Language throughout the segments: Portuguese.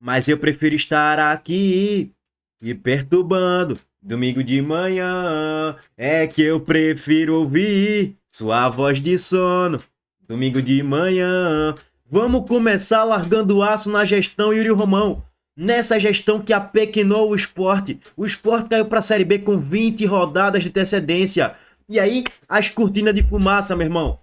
Mas eu prefiro estar aqui me perturbando. Domingo de manhã é que eu prefiro ouvir sua voz de sono. Domingo de manhã. Vamos começar largando o aço na gestão Yuri Romão. Nessa gestão que apequinou o esporte. O esporte caiu para a Série B com 20 rodadas de antecedência. E aí, as cortinas de fumaça, meu irmão.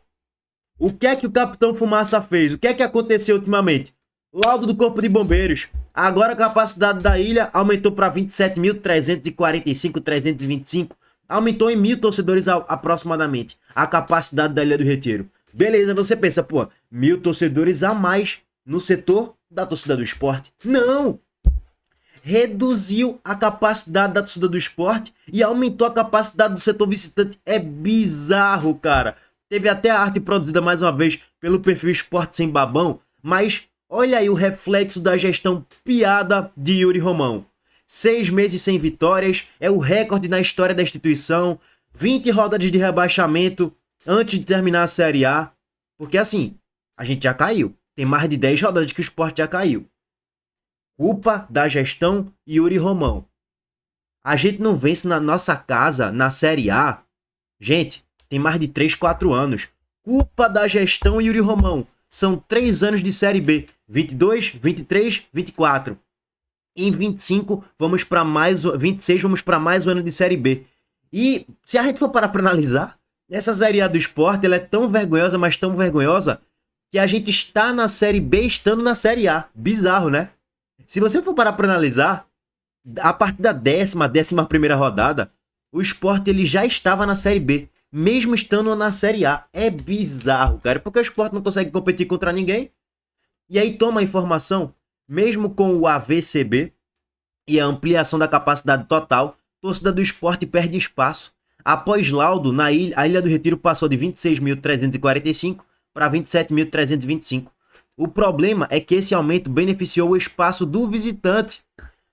O que é que o Capitão Fumaça fez? O que é que aconteceu ultimamente? Laudo do Corpo de Bombeiros. Agora a capacidade da ilha aumentou para 27.345, aumentou em 1.000 torcedores aproximadamente. A capacidade da Ilha do Retiro. Beleza, você pensa, pô, 1.000 torcedores a mais no setor da torcida do esporte. Não! Reduziu a capacidade da torcida do esporte e aumentou a capacidade do setor visitante. É bizarro, cara. Teve até a arte produzida mais uma vez pelo perfil Esporte Sem Babão, mas olha aí o reflexo da gestão piada de Yuri Romão. 6 meses sem vitórias, é o recorde na história da instituição, 20 rodadas de rebaixamento antes de terminar a Série A, porque assim, a gente já caiu. Tem mais de 10 rodadas que o Sport já caiu. Culpa da gestão Yuri Romão. A gente não vence na nossa casa, na Série A. Gente, tem mais de 3, 4 anos. Culpa da gestão Yuri Romão. São 3 anos de Série B. 22, 23, 24. Em 25, vamos para mais... 26, vamos para mais um ano de Série B. E se a gente for parar para analisar, essa Série A do Sport, ela é tão vergonhosa, mas tão vergonhosa, que a gente está na Série B estando na Série A. Bizarro, né? Se você for parar para analisar, a partir da 11ª rodada, o Sport ele já estava na Série B, mesmo estando na Série A. É bizarro, cara, porque o Sport não consegue competir contra ninguém. E aí toma a informação, mesmo com o AVCB e a ampliação da capacidade total, a torcida do Sport perde espaço. Após laudo, a Ilha do Retiro passou de 26.345 para 27.325. O problema é que esse aumento beneficiou o espaço do visitante.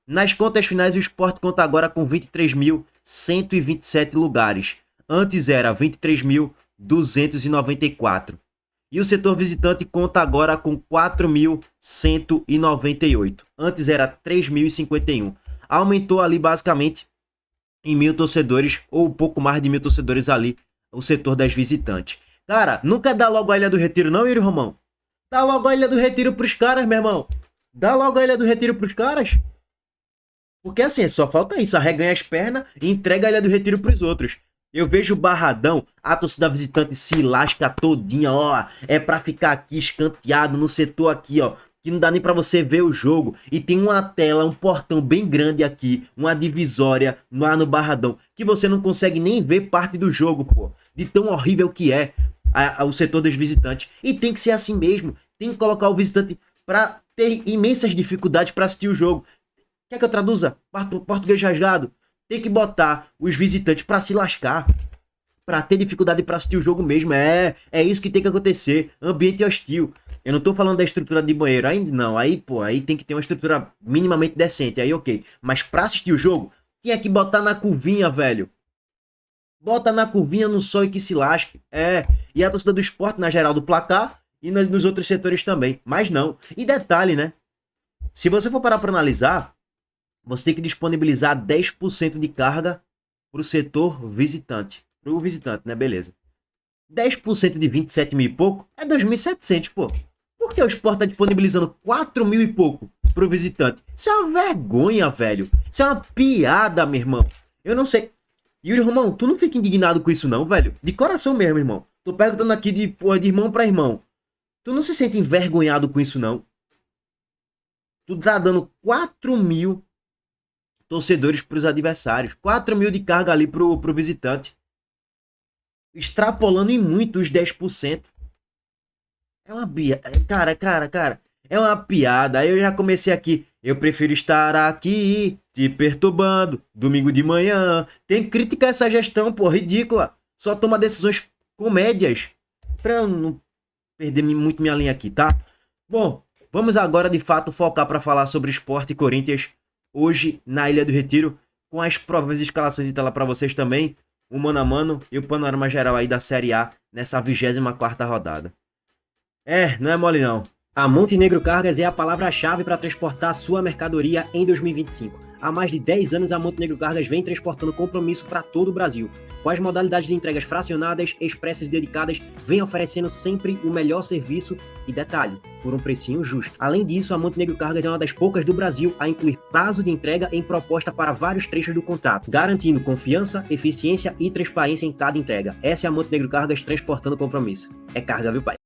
Nas contas finais, o Sport conta agora com 23.127 lugares. Antes era 23.294. E o setor visitante conta agora com 4.198. Antes era 3.051. Aumentou ali basicamente em 1.000 torcedores, ou um pouco mais de 1.000 torcedores ali, o setor das visitantes. Cara, não quer dar logo a Ilha do Retiro não, Yuri Romão? Dá logo a Ilha do Retiro pros caras, meu irmão. Dá logo a Ilha do Retiro pros caras. Porque assim, só falta isso, arreganha as pernas e entrega a Ilha do Retiro pros outros. Eu vejo o Barradão, a torcida visitante se lasca todinha, ó. É pra ficar aqui escanteado no setor aqui, ó. Que não dá nem pra você ver o jogo. E tem uma tela, um portão bem grande aqui, uma divisória lá no Barradão, que você não consegue nem ver parte do jogo, pô. De tão horrível que é o setor dos visitantes. E tem que ser assim mesmo. Tem que colocar o visitante pra ter imensas dificuldades pra assistir o jogo. Quer que eu traduza? Português rasgado. Tem que botar os visitantes pra se lascar, pra ter dificuldade pra assistir o jogo mesmo. É isso que tem que acontecer. Ambiente hostil. Eu não tô falando da estrutura de banheiro, ainda não. Aí, pô, aí tem que ter uma estrutura minimamente decente. Aí, ok. Mas pra assistir o jogo, tinha que botar na curvinha, velho. Bota na curvinha no sol e que se lasque. E a torcida do Sport na geral do placar e nos outros setores também. Mas não. E detalhe, né? Se você for parar pra analisar, você tem que disponibilizar 10% de carga pro setor visitante. Pro visitante, né? Beleza. 10% de 27 mil e pouco é 2.700, pô. Por que o Sport tá disponibilizando 4 mil e pouco pro visitante? Isso é uma vergonha, velho. Isso é uma piada, meu irmão. Eu não sei. Yuri Romão, tu não fica indignado com isso não, velho? De coração mesmo, irmão. Tô perguntando aqui de irmão pra irmão. Tu não se sente envergonhado com isso não? Tu tá dando 4 mil torcedores pros adversários. 4 mil de carga ali pro visitante. Extrapolando em muito os 10%. É uma piada. Cara. É uma piada. Aí eu já comecei aqui. Eu prefiro estar aqui te perturbando. Domingo de manhã. Tem que criticar essa gestão, pô. Ridícula. Só toma decisões comédias. Pra eu não perder muito minha linha aqui, tá? Bom, vamos agora de fato focar para falar sobre Sport e Corinthians. Hoje na Ilha do Retiro. Com as prováveis escalações de tela para vocês também. O mano a mano e o panorama geral aí da Série A nessa 24ª rodada. Não é mole não. A Montenegro Cargas é a palavra-chave para transportar sua mercadoria em 2025. Há mais de 10 anos, a Montenegro Cargas vem transportando compromisso para todo o Brasil. Com as modalidades de entregas fracionadas, expressas e dedicadas, vem oferecendo sempre o melhor serviço e detalhe, por um precinho justo. Além disso, a Montenegro Cargas é uma das poucas do Brasil a incluir prazo de entrega em proposta para vários trechos do contrato, garantindo confiança, eficiência e transparência em cada entrega. Essa é a Montenegro Cargas transportando compromisso. É carga, viu, pai?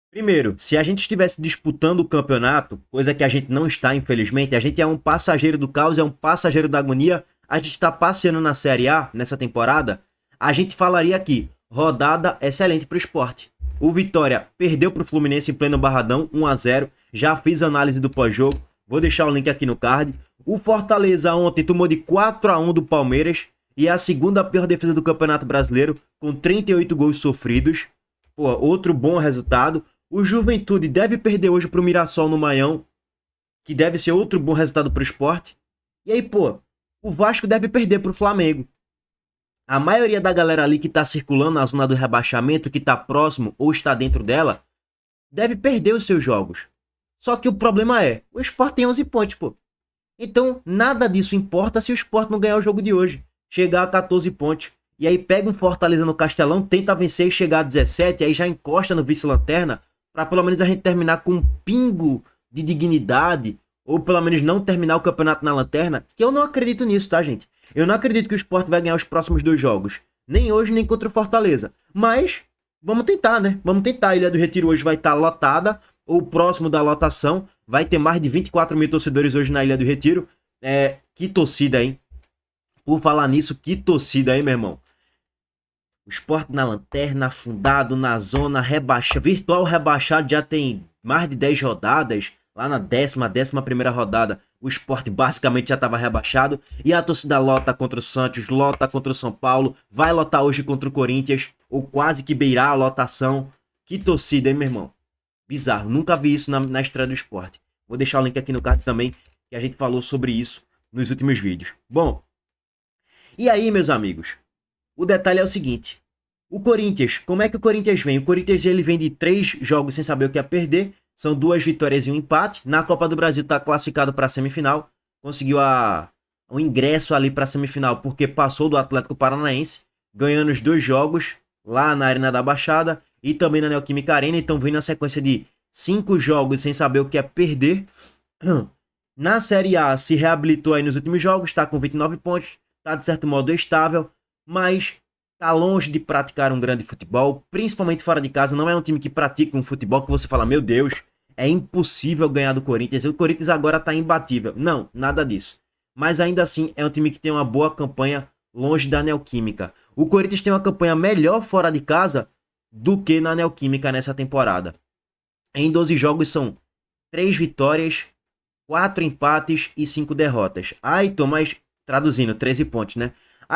Primeiro, se a gente estivesse disputando o campeonato, coisa que a gente não está, infelizmente, a gente é um passageiro do caos, é um passageiro da agonia, a gente está passeando na Série A nessa temporada, a gente falaria aqui, rodada excelente para o Sport. O Vitória perdeu para o Fluminense em pleno Barradão, 1-0, já fiz análise do pós-jogo, vou deixar o link aqui no card. O Fortaleza ontem tomou de 4-1 do Palmeiras e é a segunda pior defesa do Campeonato Brasileiro, com 38 gols sofridos. Pô, outro bom resultado. O Juventude deve perder hoje pro Mirassol no Maião, que deve ser outro bom resultado pro Sport. E aí, pô, o Vasco deve perder pro Flamengo. A maioria da galera ali que tá circulando na zona do rebaixamento, que tá próximo ou está dentro dela, deve perder os seus jogos. Só que o problema é, o Sport tem 11 pontos, pô. Então, nada disso importa se o Sport não ganhar o jogo de hoje. Chegar a 14 pontos. E aí pega um Fortaleza no Castelão, tenta vencer e chegar a 17, aí já encosta no vice-lanterna, para pelo menos a gente terminar com um pingo de dignidade, ou pelo menos não terminar o campeonato na lanterna, que eu não acredito nisso, tá, gente? Eu não acredito que o Sport vai ganhar os próximos 2 jogos, nem hoje, nem contra o Fortaleza. Mas, vamos tentar, né? Vamos tentar. A Ilha do Retiro hoje vai estar lotada, ou próximo da lotação, vai ter mais de 24 mil torcedores hoje na Ilha do Retiro. Que torcida, hein? Por falar nisso, que torcida, hein, meu irmão? O Sport na lanterna, afundado na zona, virtual rebaixado, já tem mais de 10 rodadas. Lá na 11ª rodada, o Sport basicamente já estava rebaixado. E a torcida lota contra o Santos, lota contra o São Paulo, vai lotar hoje contra o Corinthians, ou quase que beirar a lotação. Que torcida, hein, meu irmão? Bizarro, nunca vi isso na estreia do Sport. Vou deixar o link aqui no card também, que a gente falou sobre isso nos últimos vídeos. Bom, e aí, meus amigos? O detalhe é o seguinte, o Corinthians, como é que o Corinthians vem? O Corinthians ele vem de 3 jogos sem saber o que é perder, são 2 vitórias e um empate. Na Copa do Brasil está classificado para a semifinal, conseguiu o ingresso ali para a semifinal porque passou do Atlético Paranaense, ganhando os 2 jogos lá na Arena da Baixada e também na Neoquímica Arena, então vem na sequência de 5 jogos sem saber o que é perder. Na Série A se reabilitou aí nos últimos jogos, está com 29 pontos, está de certo modo estável, mas está longe de praticar um grande futebol, principalmente fora de casa. Não é um time que pratica um futebol que você fala, meu Deus, é impossível ganhar do Corinthians, o Corinthians agora está imbatível. Não, nada disso. Mas ainda assim é um time que tem uma boa campanha longe da Neoquímica. O Corinthians tem uma campanha melhor fora de casa do que na Neoquímica nessa temporada. Em 12 jogos são 3 vitórias, 4 empates e 5 derrotas. Então, mas traduzindo, 13 pontos, né?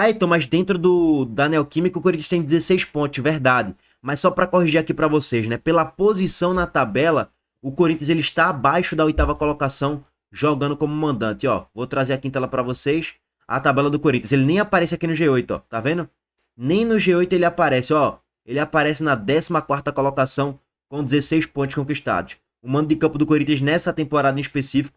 Então, mas dentro da Neoquímica o Corinthians tem 16 pontos, verdade. Mas só para corrigir aqui para vocês, né? Pela posição na tabela, o Corinthians ele está abaixo da 8ª colocação, jogando como mandante, ó. Vou trazer aqui em tela para vocês a tabela do Corinthians. Ele nem aparece aqui no G8, ó. Tá vendo? Nem no G8 ele aparece, ó. Ele aparece na 14ª colocação com 16 pontos conquistados. O mando de campo do Corinthians nessa temporada em específico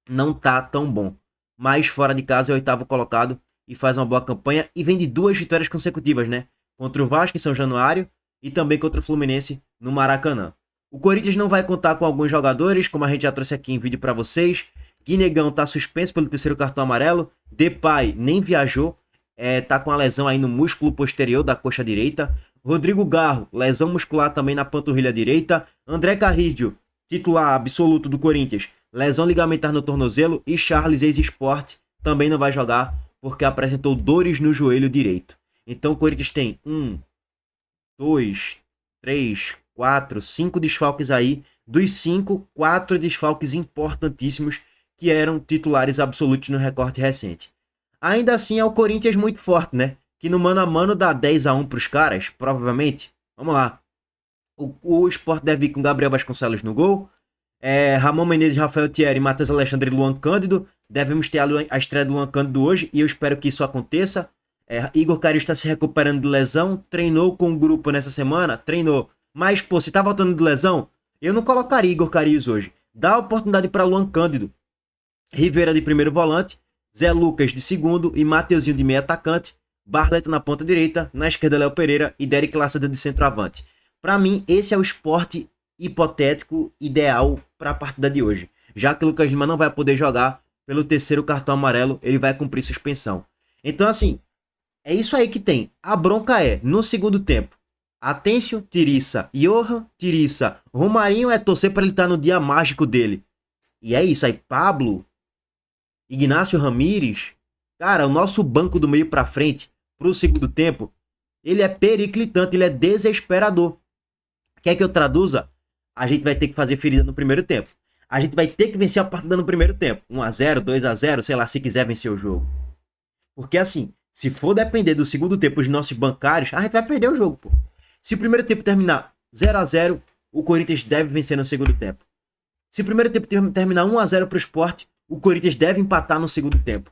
não tá tão bom. Mas fora de casa é o 8º colocado e faz uma boa campanha e vem de 2 vitórias consecutivas, né? Contra o Vasco em São Januário e também contra o Fluminense no Maracanã. O Corinthians não vai contar com alguns jogadores, como a gente já trouxe aqui em vídeo para vocês. Guinegão tá suspenso pelo 3º cartão amarelo. Depay nem viajou, tá com a lesão aí no músculo posterior da coxa direita. Rodrigo Garro, lesão muscular também na panturrilha direita. André Carrillo, titular absoluto do Corinthians, lesão ligamentar no tornozelo. E Charles, ex-Sport, também não vai jogar porque apresentou dores no joelho direito. Então o Corinthians tem 1, 2, 3, 4, 5 desfalques aí. Dos 5, 4 desfalques importantíssimos que eram titulares absolutos no recorte recente. Ainda assim é o Corinthians muito forte, né? Que no mano a mano dá 10-1 pros caras, provavelmente. Vamos lá. O Sport deve ir com Gabriel Vasconcelos no gol. Ramon Menezes, Rafael Thierry, Matheus Alexandre e Luan Cândido. Devemos ter a estreia do Luan Cândido hoje e eu espero que isso aconteça. Igor Cario está se recuperando de lesão. Treinou com o grupo nessa semana? Treinou. Mas, pô, se tá voltando de lesão, Eu não colocaria Igor Carius hoje. Dá oportunidade para Luan Cândido. Rivera de primeiro volante, Zé Lucas de segundo e Mateuzinho de meio atacante, Barleta na ponta direita, na esquerda Léo Pereira e Derek Lacerda de centroavante. Para mim, esse é o esporte hipotético ideal para a partida de hoje. Já que o Lucas Lima não vai poder jogar pelo terceiro cartão amarelo, ele vai cumprir suspensão. Então, assim, é isso aí que tem. A bronca é, no segundo tempo, Atencio, Tiriça, Johan, Tiriça, Romarinho é torcer para ele estar no dia mágico dele. E é isso aí, Pablo, Ignacio Ramírez, cara, o nosso banco do meio para frente, pro segundo tempo, ele é periclitante, ele é desesperador. Quer que eu traduza? A gente vai ter que fazer ferida no primeiro tempo. A gente vai ter que vencer a partida no primeiro tempo. 1-0, 2-0, sei lá, se quiser vencer o jogo. Porque assim, se for depender do segundo tempo dos nossos bancários, a gente vai perder o jogo, pô. Se o primeiro tempo terminar 0-0, o Corinthians deve vencer no segundo tempo. Se o primeiro tempo terminar 1-0 pro Sport, o Corinthians deve empatar no segundo tempo.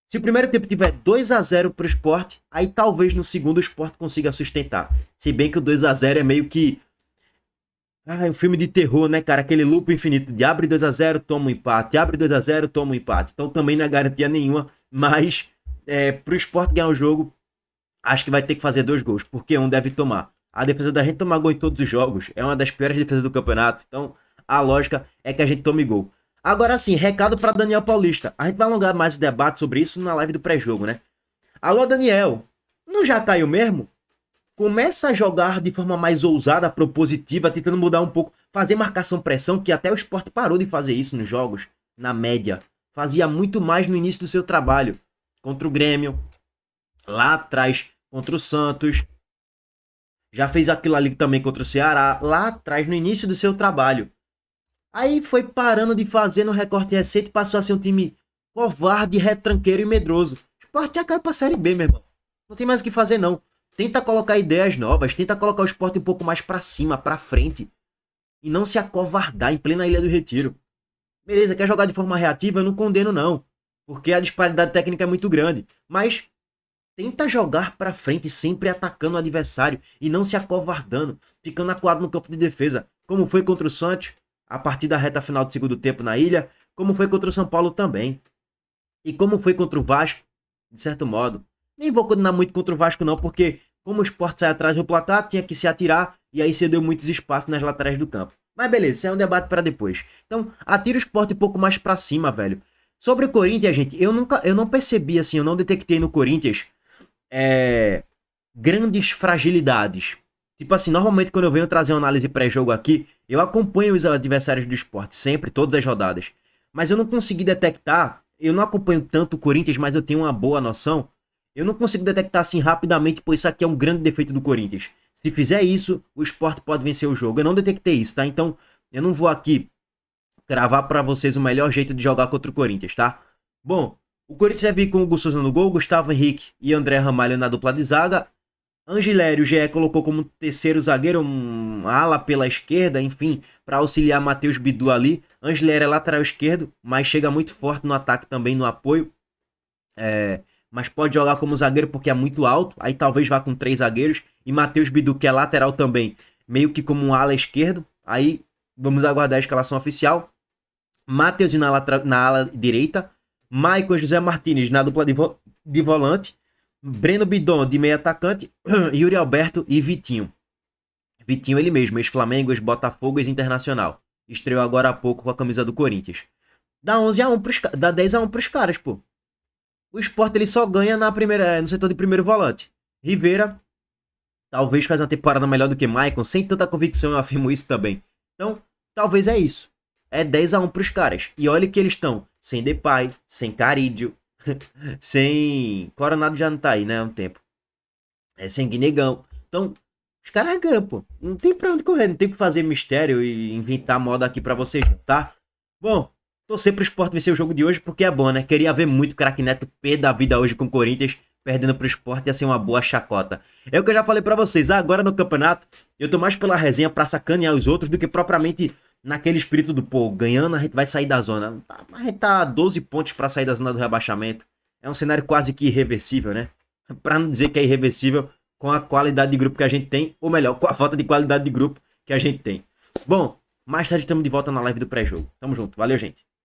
Se o primeiro tempo tiver 2-0 pro Sport, aí talvez no segundo o Sport consiga sustentar. Se bem que o 2-0 é meio que é um filme de terror, né, cara? Aquele loop infinito de abre 2-0, toma um empate, abre 2-0, toma um empate. Então também não é garantia nenhuma, mas pro Sport ganhar o jogo, acho que vai ter que fazer 2 gols, porque um deve tomar. A defesa da gente tomar gol em todos os jogos é uma das piores defesas do campeonato, então a lógica é que a gente tome gol. Agora sim, recado para Daniel Paulista. A gente vai alongar mais o debate sobre isso na live do pré-jogo, né? Alô, Daniel, não já caiu mesmo? Começa a jogar de forma mais ousada, propositiva, tentando mudar um pouco, fazer marcação-pressão, que até o Sport parou de fazer isso nos jogos, na média. Fazia muito mais no início do seu trabalho. Contra o Grêmio, lá atrás contra o Santos. Já fez aquilo ali também contra o Ceará, lá atrás, no início do seu trabalho. Aí foi parando de fazer no recorte recente e passou a ser um time covarde, retranqueiro e medroso. O Sport já caiu pra Série B, meu irmão. Não tem mais o que fazer, não. Tenta colocar ideias novas, tenta colocar o Sport um pouco mais pra cima, pra frente. E não se acovardar em plena Ilha do Retiro. Beleza, quer jogar de forma reativa? Eu não condeno, não. Porque a disparidade técnica é muito grande. Mas tenta jogar pra frente, sempre atacando o adversário e não se acovardando, ficando acuado no campo de defesa. Como foi contra o Santos, a partir da reta final do segundo tempo na Ilha, como foi contra o São Paulo também. E como foi contra o Vasco, de certo modo. Nem vou condenar muito contra o Vasco não, porque como o Sport sai atrás do placar, tinha que se atirar e aí cedeu muitos espaços nas laterais do campo. Mas beleza, isso é um debate para depois. Então, atira o Sport um pouco mais para cima, velho. Sobre o Corinthians, gente, eu não percebi assim, eu não detectei no Corinthians grandes fragilidades. Tipo assim, normalmente quando eu venho trazer uma análise pré-jogo aqui, eu acompanho os adversários do Sport, sempre, todas as rodadas. Mas eu não consegui detectar, eu não acompanho tanto o Corinthians, mas eu tenho uma boa noção. Eu não consigo detectar assim rapidamente, pois isso aqui é um grande defeito do Corinthians. Se fizer isso, o Sport pode vencer o jogo. Eu não detectei isso, tá? Então, eu não vou aqui cravar pra vocês o melhor jeito de jogar contra o Corinthians, tá? Bom, o Corinthians deve ir com o Hugo Souza no gol, Gustavo Henrique e André Ramalho na dupla de zaga. Angilério, o GE colocou como terceiro zagueiro, um ala pela esquerda, enfim, para auxiliar Matheus Bidu ali. Angilério é lateral esquerdo, mas chega muito forte no ataque também, no apoio. Mas pode jogar como zagueiro porque é muito alto, aí talvez vá com 3 zagueiros. E Matheus Bidu, que é lateral também, meio que como um ala esquerdo. Aí vamos aguardar a escalação oficial. Matheus na ala direita. Maicon José Martínez na dupla de volante. Breno Bidon de meio atacante. Yuri Alberto e Vitinho. Vitinho ele mesmo, ex-Flamengo, ex-Botafogo, ex-Internacional. Estreou agora há pouco com a camisa do Corinthians. Dá 10-1 pros caras, pô. O Sport ele só ganha no setor de primeiro volante. Rivera talvez faz uma temporada melhor do que Maicon, sem tanta convicção, eu afirmo isso também. Então, talvez é isso. É 10-1 pros caras. E olha que eles estão sem Depay, sem Carídio, sem... Coronado já não tá aí, né? Há um tempo. Sem Guinegão. Então, os caras ganham, pô. Não tem pra onde correr, não tem que fazer mistério e inventar moda aqui pra vocês, tá? Bom, torcer pro Sport vencer o jogo de hoje porque é bom, né? Queria ver muito o craque Neto pé da vida hoje com o Corinthians, perdendo pro Sport, ia ser uma boa chacota. É o que eu já falei pra vocês, agora no campeonato, eu tô mais pela resenha pra sacanear os outros do que propriamente naquele espírito do, pô, ganhando a gente vai sair da zona. A gente tá a 12 pontos pra sair da zona do rebaixamento. É um cenário quase que irreversível, né? Pra não dizer que é irreversível com a qualidade de grupo que a gente tem, ou melhor, com a falta de qualidade de grupo que a gente tem. Bom, Mais tarde estamos de volta na live do pré-jogo. Tamo junto. Valeu, gente.